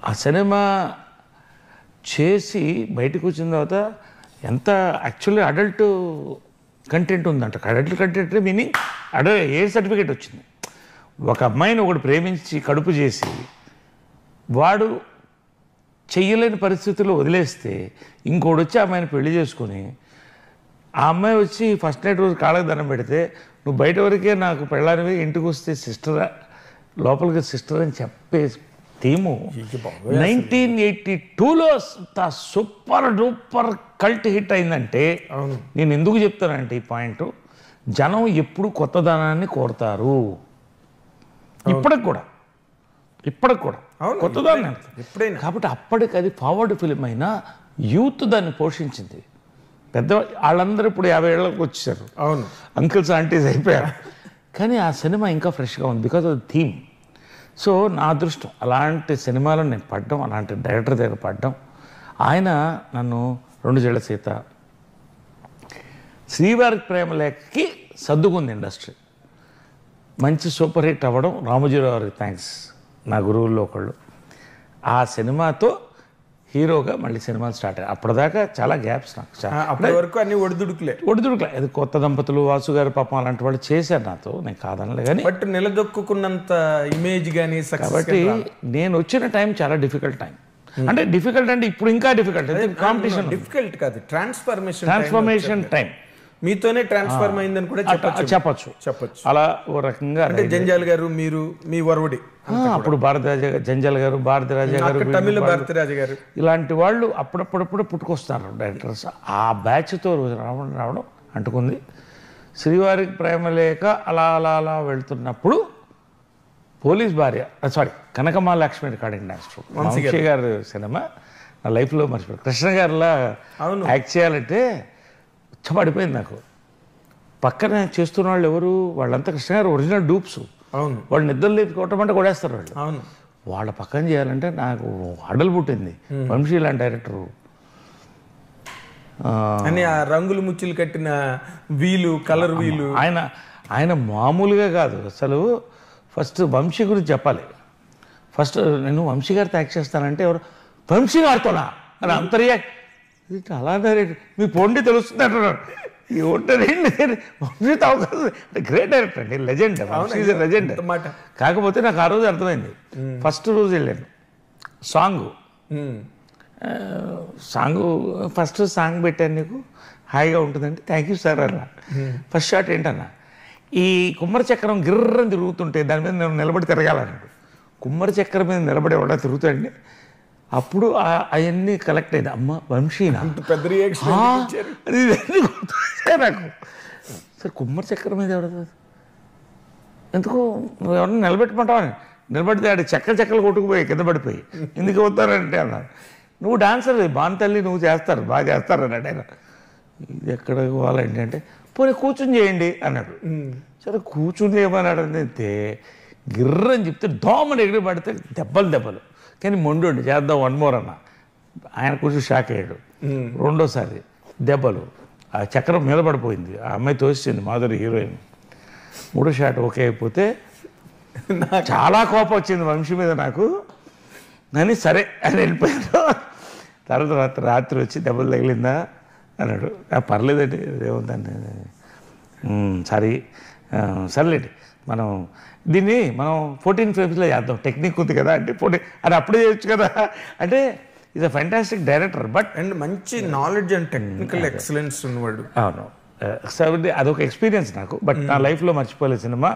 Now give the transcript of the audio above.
ఆ సినిమా చేసి బయటకు వచ్చిన తర్వాత ఎంత యాక్చువల్లీ అడల్ట్ కంటెంట్ ఉందంట. అడల్ట్ కంటెంట్ మీనింగ్ ఏ సర్టిఫికేట్ వచ్చింది. ఒక అమ్మాయిని ఒకటి ప్రేమించి కడుపు చేసి వాడు చెయ్యలేని పరిస్థితుల్లో వదిలేస్తే ఇంకోటి వచ్చి ఆ అమ్మాయిని పెళ్లి చేసుకొని ఆ అమ్మాయి వచ్చి ఫస్ట్ నైట్ రోజు కాళ్ళకి దండం పెడితే నువ్వు బయట వరకే నాకు పెళ్ళానివి, ఇంటికి వస్తే సిస్టరా, లోపలికి సిస్టర్ అని చెప్పే థీము 1982లో సూపర్ డూపర్ కల్ట్ హిట్ అయిందంటే నేను ఎందుకు చెప్తానంటే ఈ పాయింట్, జనం ఎప్పుడు కొత్తదనాన్ని కోరుతారు. ఇప్పటికి కూడా కొత్తదాన్ని ఎప్పుడైనా. కాబట్టి అప్పటికి అది ఫార్వర్డ్ ఫిలిం అయినా యూత్ దాన్ని పోషించింది. పెద్ద వాళ్ళందరూ ఇప్పుడు 50 ఏళ్ళకి వచ్చేసారు, అవును, అంకిల్స్ ఆంటీస్ అయిపోయారు. కానీ ఆ సినిమా ఇంకా ఫ్రెష్గా ఉంది because of the theme. So నా అదృష్టం అలాంటి సినిమాలను నేను పడ్డం, అలాంటి డైరెక్టర్ దగ్గర పడ్డం. ఆయన నన్ను 2 జళ్ల సీత, శ్రీవారి ప్రేమలేఖకి సర్దుకుంది ఇండస్ట్రీ, మంచి సూపర్ హిట్ అవ్వడం. రామోజీరావు గారికి థ్యాంక్స్, నా గురువుల్లో ఒకళ్ళు. ఆ సినిమాతో హీరోగా మళ్ళీ సినిమాలు స్టార్ట్ అయ్యాయి. అప్పటిదాకా చాలా గ్యాప్స్ నాకు. అప్పటి వరకు అన్ని ఒడిదుడుకులే. అది కొత్త దంపతులు, వాసు గారు పాపం అలాంటి వాళ్ళు చేశారు నాతో, నేను కాదనలే. కానీ బట్ నిలదొక్కున్నంత ఇమేజ్ కానీ కాబట్టి నేను వచ్చిన టైం చాలా డిఫికల్ట్ టైం. అంటే డిఫికల్ట్ అంటే ఇప్పుడు ఇంకా డిఫికల్ట్, కాంపిటీషన్ డిఫికల్ట్ కాదు, ట్రాన్స్ఫర్మేషన్ టైం మీతోనే ట్రాన్స్ఫర్మ్ అయిందని కూడా చెప్పచ్చు. అలా ఓ రకంగా అంటే జంజాల్ గారు, మీరు, మీ వరవడి, అప్పుడు జంజాల్ గారు, భారతీరాజా గారు, తమిళ భారతీరాజా గారు, ఇలాంటి వాళ్ళు అప్పుడప్పుడు పుట్టుకొస్తున్నారు డైరెక్టర్స్. ఆ బ్యాచ్తో రావడం అంటుకుంది. శ్రీవారికి ప్రేమలేఖ అలా అలా అలా వెళ్తున్నప్పుడు పోలీస్ భార్య, కనకమా లక్ష్మి రికార్డింగ్ డాన్స్ వంశీ గారి సినిమా నా లైఫ్లో మర్చిపోయి. కృష్ణ గారిలా యాక్ట్ చేయాలంటే పడిపోయింది నాకు. పక్కన చేస్తున్న వాళ్ళు ఎవరు, వాళ్ళంతా కృష్ణ గారు ఒరిజినల్ డూప్స్. అవును, వాళ్ళు నిద్రలు లేపి కొట్టమంటే కొడేస్తారు వాళ్ళు. అవును, వాళ్ళ పక్కన చేయాలంటే నాకు అడలు పుట్టింది. వంశీ లాంటి డైరెక్టరు అని ఆ రంగులు ముచ్చులు కట్టిన వీలు, కలర్ వీలు, ఆయన మామూలుగా కాదు అసలు. ఫస్ట్ వంశీ గురించి చెప్పాలి. ఫస్ట్ నేను వంశీ గారితో యాక్ట్ చేస్తానంటే ఎవరు, వంశీ గారితోనా అని అంతర్యా అలానే మీ పొండి తెలుస్తుంది అంటున్నాడు. ఈ వంశీతో అవకాశం అంటే గ్రేట్ డైరెక్టర్ అండి, లెజెండ్, లెజెండ్. కాకపోతే నాకు ఆ రోజు అర్థమైంది. ఫస్ట్ రోజు వెళ్ళాను ఫస్ట్ సాంగ్ పెట్టాను, నీకు హాయిగా ఉంటుందంటే థ్యాంక్ యూ సార్ అన్న. ఫస్ట్ షాట్ ఏంటన్నా, ఈ కుమ్మరి చక్రం గిర్రని తిరుగుతుంటే దాని మీద నేను నిలబడి తిరగాలన్నాడు. కుమ్మరి చక్రం మీద నిలబడి ఎవడా తిరుగుతాడండి. అప్పుడు అవన్నీ కలెక్ట్ అయింది. అమ్మ వంశీనా, పెద్ద నాకు సార్ కుమ్మరి చక్రం మీద ఎవడ, ఎందుకు నువ్వు ఎవరన్నా నిలబెట్టమంటావని నిలబడితే ఆడి చెక్కలు కొట్టుకుపోయి కింద పడిపోయి ఎందుకు అవుతారంటే అన్నాడు. నువ్వు డాన్సర్ బాన్ తల్లి, నువ్వు చేస్తారు బాగా చేస్తారు అన్నాడు ఆయన. ఇది ఎక్కడ పోవాలండి అంటే పోనీ కూర్చుని చేయండి అన్నాడు. సరే కూర్చుని చేయమన్నాడు. అంటే గిర్రని చెప్తే దోమని ఎగిరి పడితే దెబ్బలు. కానీ మొండి చేద్దాం 1 more అన్న. ఆయన కొంచెం షాక్ అయ్యాడు. రెండోసారి దెబ్బలు, ఆ చక్రం మీద పడిపోయింది. ఆ అమ్మాయి తోసింది, మాధురి హీరోయిన్. 3వ షాట్ ఓకే అయిపోతే చాలా కోపం వచ్చింది వంశీ మీద నాకు. అని సరే అని వెళ్ళిపోయాను. తర్వాత రాత్రి వచ్చి దెబ్బలు తగిలిందా అన్నాడు. పర్లేదండి, ఏముందండి, సర్లేండి దీన్ని మనం 14 frames చేద్దాం, టెక్నిక్ ఉంది కదా అంటే 14 అది అప్పుడే చేయొచ్చు కదా అంటే. Is a fantastic director, but and మంచి నాలెడ్జ్ అండ్ టెక్నికల్ ఎక్సలెన్స్ ఉన్నవాడు. అవును, అదొక ఎక్స్పీరియన్స్ నాకు. బట్ నా లైఫ్లో మర్చిపోలే సినిమా